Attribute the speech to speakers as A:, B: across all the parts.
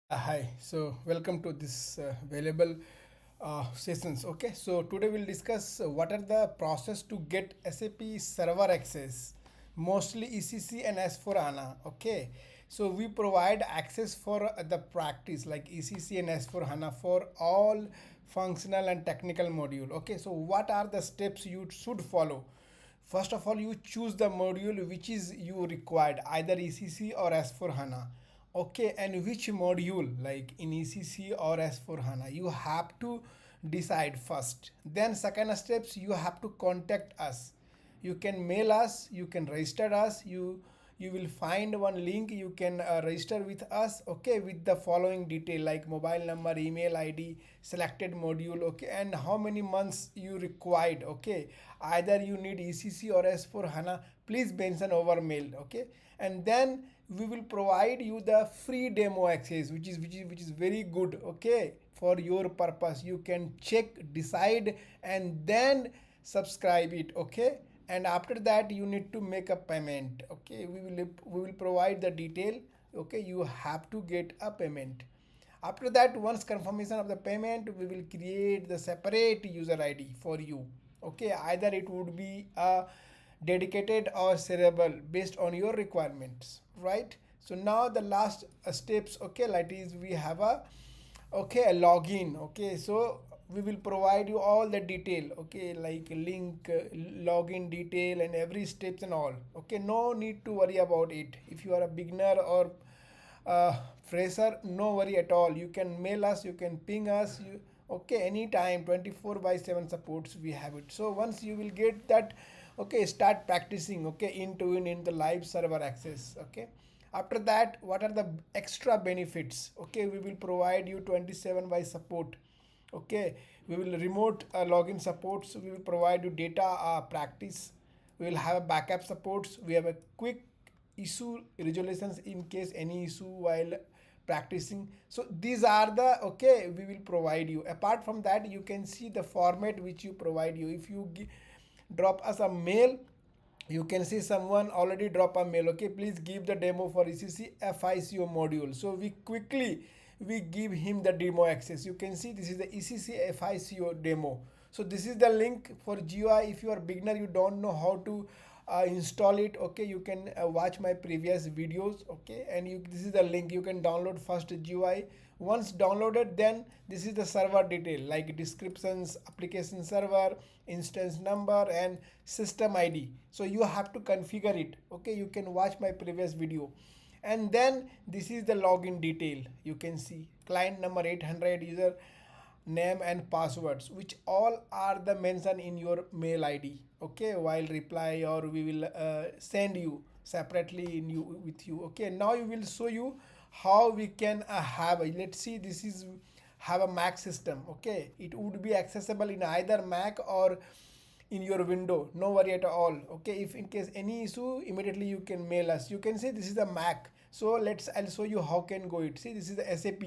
A: Hi, so welcome to this valuable sessions. Okay, so today we'll discuss what are the process to get SAP server access, mostly ECC and S4 HANA. Okay, so we provide access for the practice like ECC and S4 HANA for all functional and technical module. Okay, so what are the steps you should follow? First of all, you choose the module which is you required, either ECC or S4 HANA. Okay, and which module like in ECC or S4 HANA you have to decide first. Then second steps, you have to contact us. You can mail us, you can register us, you will find one link, you can register with us, okay, with the following detail like mobile number, email id, selected module, okay, and how many months you required, okay, either you need ECC or S4 HANA, please mention over mail, okay. And then we will provide you the free demo access, which is very good, okay, for your purpose. You can check, decide, and then subscribe it, okay. And after that you need to make a payment, okay. We will provide the detail, okay. You have to get a payment. After that, once confirmation of the payment, we will create the separate user id for you, okay. Either it would be a dedicated or shareable based on your requirements, right? So now the last steps, okay, like is we have a, okay, a login, okay. So we will provide you all the detail, okay, like link, login detail and every steps and all, okay. No need to worry about it. If you are a beginner or fresher, no worry at all. You can mail us, you can ping us, you, okay, anytime. 24 by 7 supports we have it. So once you will get that, okay, start practicing, okay, in the live server access, okay. After that, what are the extra benefits? Okay, we will provide you 27 by support, okay. We will remote login supports, we will provide you data practice, we will have a backup supports, we have a quick issue resolutions in case any issue while practicing. So these are the, okay, we will provide you. Apart from that, you can see the format which you provide you. If you drop us a mail, you can see someone already drop a mail, okay, please give the demo for ECC FICO module. So we quickly we give him the demo access. You can see this is the ECC FICO demo. So this is the link for GUI. If you are beginner, you don't know how to install it, okay, you can watch my previous videos, okay. And you, this is the link, you can download first GUI. Once downloaded, then this is the server detail like descriptions, application server, instance number and system id. So you have to configure it, okay. You can watch my previous video. And then this is the login detail. You can see client number 800, user name and passwords, which all are the mention in your mail id, okay, while reply, or we will send you separately in you with you, okay. Now we will show you how we can have a, let's see, this is have a Mac system, okay. It would be accessible in either Mac or in your window, no worry at all, okay. If in case any issue, immediately you can mail us. You can see this is the Mac. So let's, I'll show you how can go it. See, this is the SAP.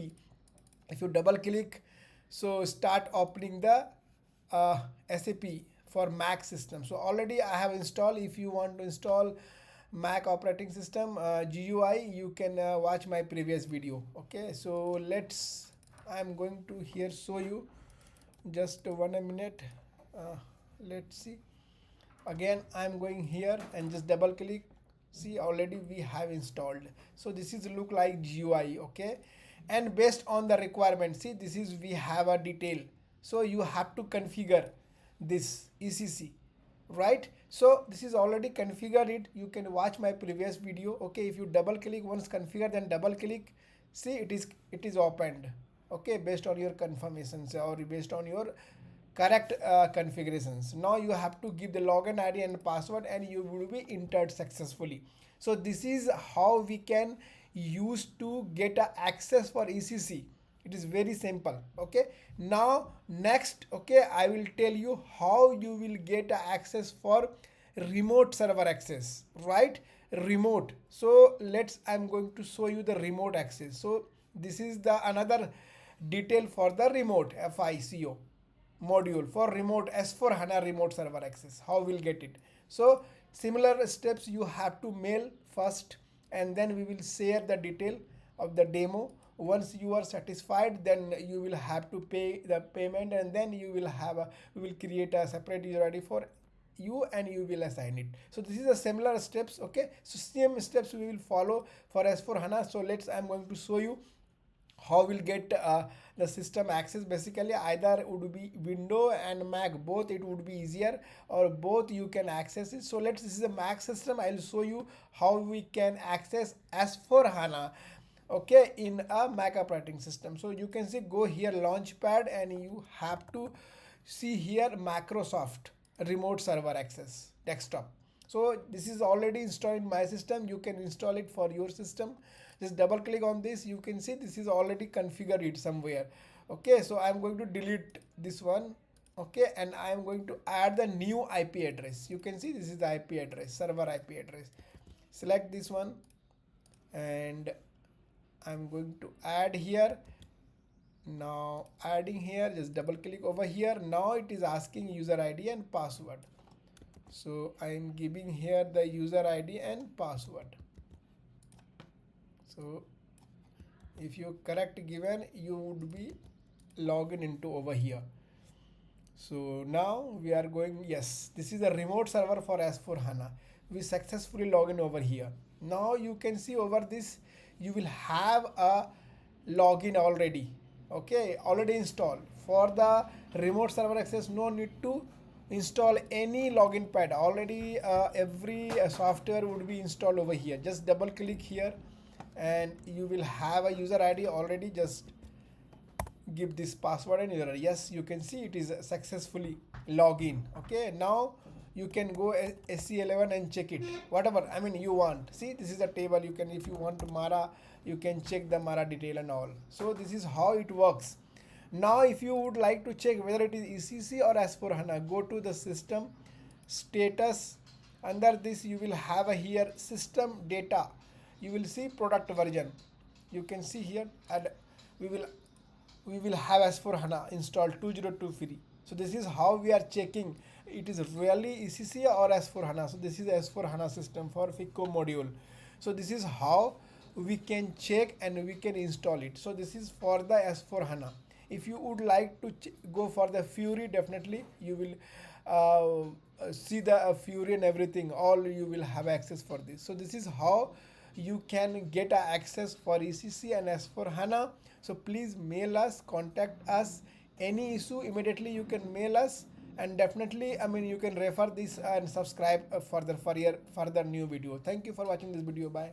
A: If you double click, so start opening the SAP for Mac system. So already I have installed. If you want to install Mac operating system GUI, you can watch my previous video, okay. So let's, I'm going to here show you, just one a minute. Let's see, again I'm going here and just double click. See, already we have installed. So this is look like GUI, okay. And based on the requirement, see, this is we have a detail. So you have to configure this ECC, right? So this is already configured it. You can watch my previous video, okay. If you double click, once configure, then double click, see, it is opened, okay, based on your confirmations or based on your correct configurations. Now you have to give the login id and password and you will be entered successfully. So this is how we can use to get a access for ECC. It is very simple, okay. Now next, okay, I will tell you how you will get a access for remote server access, right? Remote. So let's, I'm going to show you the remote access. So this is the another detail for the remote FICO module for remote S4 HANA remote server access. How we'll get it? So similar steps you have to mail first, and then we will share the detail of the demo, Once you are satisfied, then you will have to pay the payment, and then you will have a we will create a separate user ID for you, and you will assign it. So this is a similar steps. Okay, so same steps we will follow for S4 HANA. So I'm going to show you how we'll get the system access. Basically, either would be window and Mac, both it would be easier, or both you can access it. So this is a Mac system. I'll show you how we can access S4 HANA, okay, in a Mac operating system. So you can see, go here launchpad, and you have to see here Microsoft remote server access desktop. So this is already installed in my system. You can install it for your system. Just double click on this. You can see this is already configured it somewhere. Okay, so I'm going to delete this one. Okay, and I'm going to add the new IP address. You can see this is the IP address, server IP address. Select this one, and I'm going to add here. Now adding here, just double click over here. Now it is asking user ID and password. So I am giving here the user ID and password. So if you correct given, you would be logging into over here. So now we are going, yes, this is a remote server for S4 HANA. We successfully log in over here. Now you can see over this, you will have a login already. Okay, already installed. For the remote server access, no need to install any login pad. Already every software would be installed over here. Just double click here, and you will have a user ID already. Just give this password and user ID. Yes, you can see it is successfully login. Okay, now you can go SC11 and check it, whatever I mean you want. See, this is a table. You can, if you want Mara, you can check the Mara detail and all. So this is how it works. Now if you would like to check whether it is ECC or S4 HANA, go to the system status. Under this you will have a here system data. You will see product version. You can see here, and we will have S4 HANA installed 2023. So this is how we are checking it is really ECC or S4 HANA. So this is S4 HANA system for FICO module. So this is how we can check and we can install it. So this is for the S4 HANA. If you would like to go for the Fury, definitely you will see the Fury and everything. All you will have access for this. So this is how you can get access for ECC and S4 HANA. So please mail us, contact us. Any issue, immediately you can mail us, and definitely, I mean, you can refer this and subscribe further for your further new video. Thank you for watching this video. Bye.